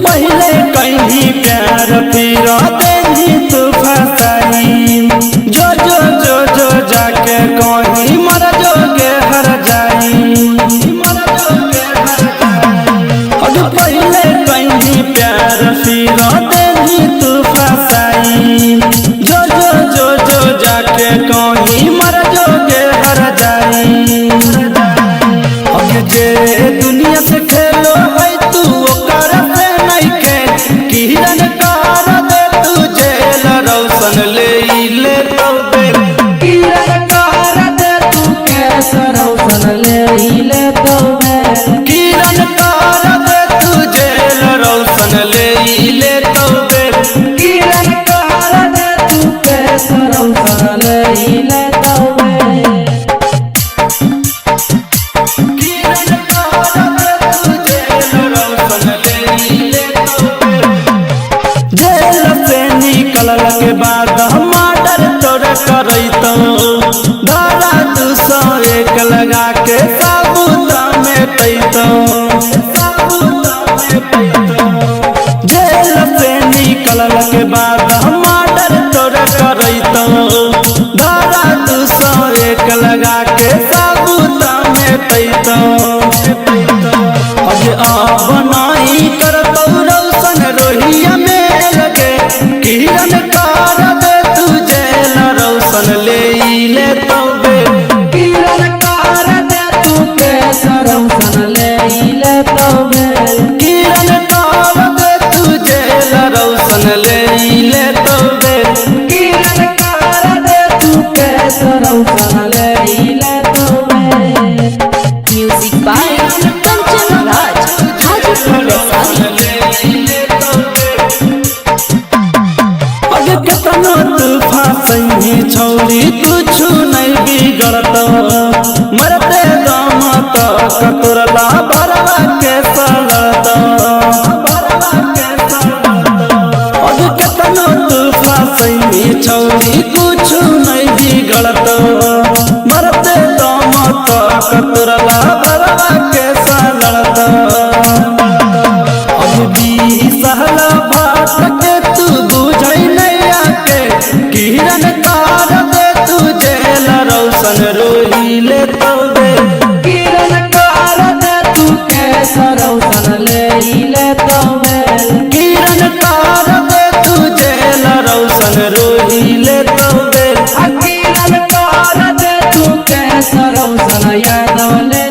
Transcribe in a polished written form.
पहले कहीं प्यार फिर देनी तू फसाई जो जो जो जो जाके कहीं मर जोगे हर जाई। पहले कहीं प्यार फिर देनी तू फसाई जो जो जो जो जाके कहीं मर जोगे हर जाई। अब जे दुनिया से खेलो है तू ओकर से नहीं खेल किरण कर दे तू जेल रौशन ले तो बेल किरण कर दे तू केस रौशन ले तो बेल किरण कर दे तू जेल रौशन ले तो बेल किरण कर दे तू केस रौशन ले तो बेल किरण कर दे तू जेल रौशन ले तो बेल। जेल से निकलल के बाद मर्डर तोर करैतो धारा 201 लगा के साबुत में पैतो। जेल से निकलल के बाद मर्डर तोर करैतो धारा 201 लगा के साबुत में पैतो। अब नहीं करतौ रौशन रोहिया में लगे किरण कर दे तू जेल रौशन ले तो बेल किरण कर दे तू केस रौशन ले तो बेल किरण कर दे तू जेल रौशन ले तो बेल किरण कर दे तू केस रौशन ले तो बेल। म्यूजिक बाय कंचन राज हाजीपुर अगे केतनो तू फांसी छौरी कुछु नहीं बिगड़त मरते दम तक तोरला बरवा के सलत। अगे केतनो तू फांसी छौरी कुछु नहीं बिगड़त मरते दम तक तोरला बरवा के सलत। अब भी सहला बात के तू बुझै नहीं आके किरण कर दे तू जेल रौशन ले तो बेल किरण कर दे तू केस रौशन ले तो बेल किरण कर दे तू जेल रौशन ले तो बेल किरण कर दे तू केस रौशन यादव ले